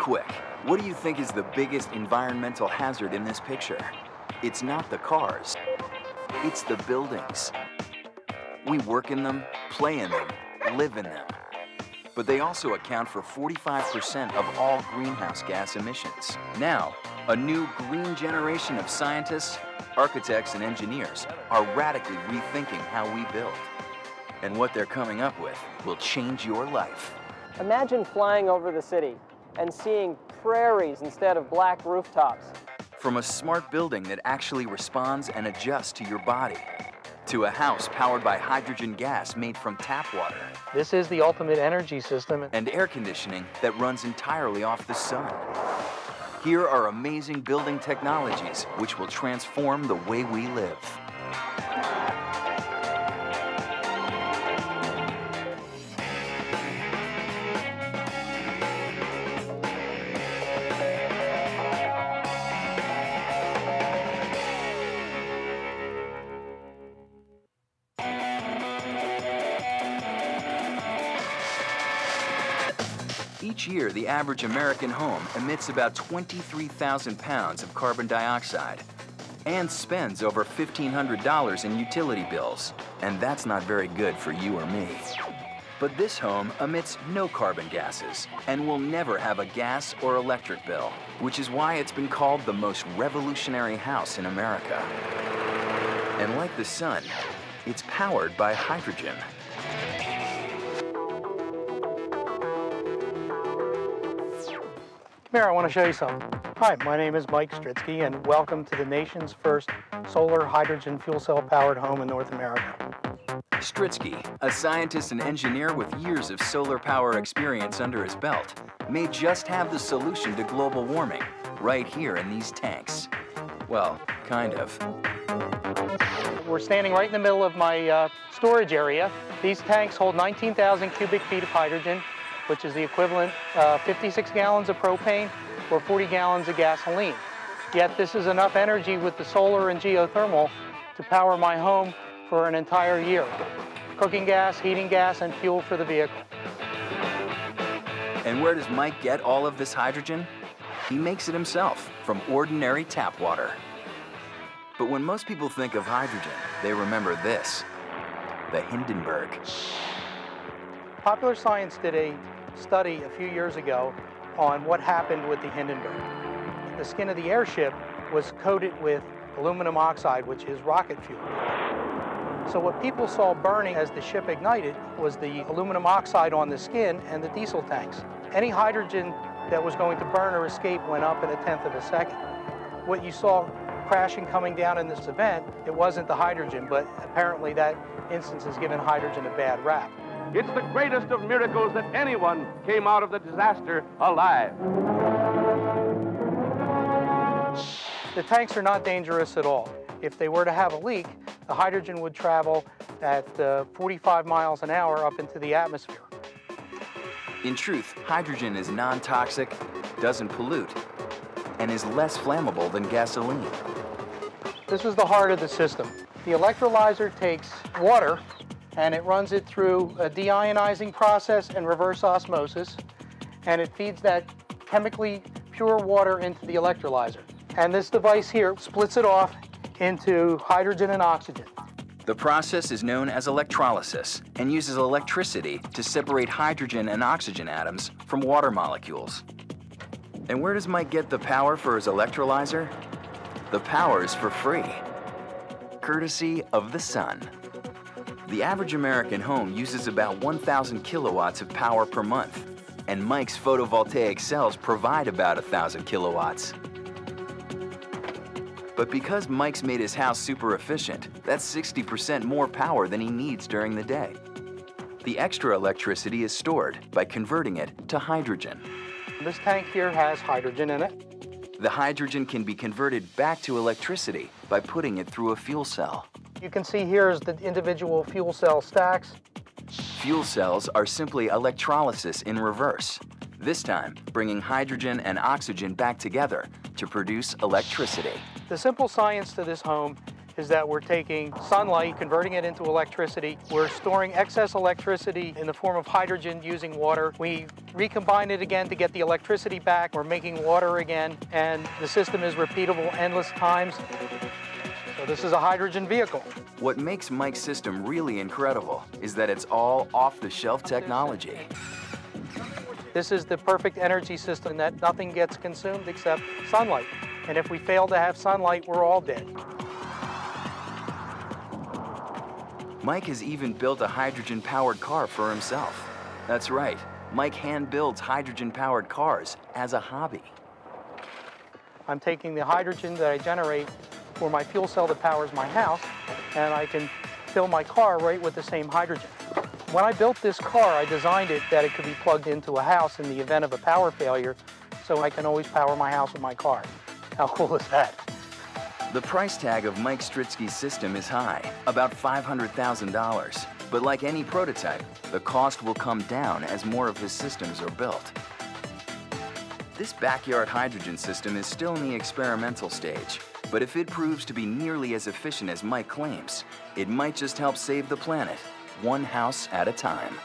quick, what do you think is the biggest environmental hazard in this picture? It's not the cars, it's the buildings. We work in them, play in them, live in them. But they also account for 45% of all greenhouse gas emissions. Now, a new green generation of scientists, architects, and engineers are radically rethinking how we build. And what they're coming up with will change your life. Imagine flying over the city and seeing prairies instead of black rooftops. From a smart building that actually responds and adjusts to your body, to a house powered by hydrogen gas made from tap water. This is the ultimate energy system. And air conditioning that runs entirely off the sun. Here are amazing building technologies which will transform the way we live. Each year, the average American home emits about 23,000 pounds of carbon dioxide and spends over $1,500 in utility bills. And that's not very good for you or me. But this home emits no carbon gases and will never have a gas or electric bill, which is why it's been called the most revolutionary house in America. And like the sun, it's powered by hydrogen. Come here, I want to show you something. Hi, my name is Mike Stritsky, and welcome to the nation's first solar hydrogen fuel cell powered home in North America. Stritsky, a scientist and engineer with years of solar power experience under his belt, may just have the solution to global warming right here in these tanks. Well, kind of. We're standing right in the middle of my storage area. These tanks hold 19,000 cubic feet of hydrogen, which is the equivalent of 56 gallons of propane or 40 gallons of gasoline. Yet this is enough energy with the solar and geothermal to power my home for an entire year. Cooking gas, heating gas, and fuel for the vehicle. And where does Mike get all of this hydrogen? He makes it himself from ordinary tap water. But when most people think of hydrogen, they remember this, the Hindenburg. Popular Science did a study a few years ago on what happened with the Hindenburg. The skin of the airship was coated with aluminum oxide, which is rocket fuel. So what people saw burning as the ship ignited was the aluminum oxide on the skin and the diesel tanks. Any hydrogen that was going to burn or escape went up in 1/10 of a second. What you saw crashing coming down in this event, it wasn't the hydrogen, but apparently that instance has given hydrogen a bad rap. It's the greatest of miracles that anyone came out of the disaster alive. The tanks are not dangerous at all. If they were to have a leak, the hydrogen would travel at 45 miles an hour up into the atmosphere. In truth, hydrogen is non-toxic, doesn't pollute, and is less flammable than gasoline. This is the heart of the system. The electrolyzer takes water and it runs it through a deionizing process and reverse osmosis, and it feeds that chemically pure water into the electrolyzer. And this device here splits it off into hydrogen and oxygen. The process is known as electrolysis and uses electricity to separate hydrogen and oxygen atoms from water molecules. And where does Mike get the power for his electrolyzer? The power is for free, courtesy of the sun. The average American home uses about 1,000 kilowatts of power per month, and Mike's photovoltaic cells provide about 1,000 kilowatts. But because Mike's made his house super efficient, that's 60% more power than he needs during the day. The extra electricity is stored by converting it to hydrogen. This tank here has hydrogen in it. The hydrogen can be converted back to electricity by putting it through a fuel cell. You can see here is the individual fuel cell stacks. Fuel cells are simply electrolysis in reverse, this time bringing hydrogen and oxygen back together to produce electricity. The simple science to this home is that we're taking sunlight, converting it into electricity. We're storing excess electricity in the form of hydrogen using water. We recombine it again to get the electricity back. We're making water again, and the system is repeatable endless times. So this is a hydrogen vehicle. What makes Mike's system really incredible is that it's all off-the-shelf technology. This is the perfect energy system that nothing gets consumed except sunlight. And if we fail to have sunlight, we're all dead. Mike has even built a hydrogen-powered car for himself. That's right, Mike hand builds hydrogen-powered cars as a hobby. I'm taking the hydrogen that I generate for my fuel cell that powers my house, and I can fill my car right with the same hydrogen. When I built this car, I designed it that it could be plugged into a house in the event of a power failure, so I can always power my house with my car. How cool is that? The price tag of Mike Stritzky's system is high, about $500,000. But like any prototype, the cost will come down as more of his systems are built. This backyard hydrogen system is still in the experimental stage, but if it proves to be nearly as efficient as Mike claims, it might just help save the planet, one house at a time.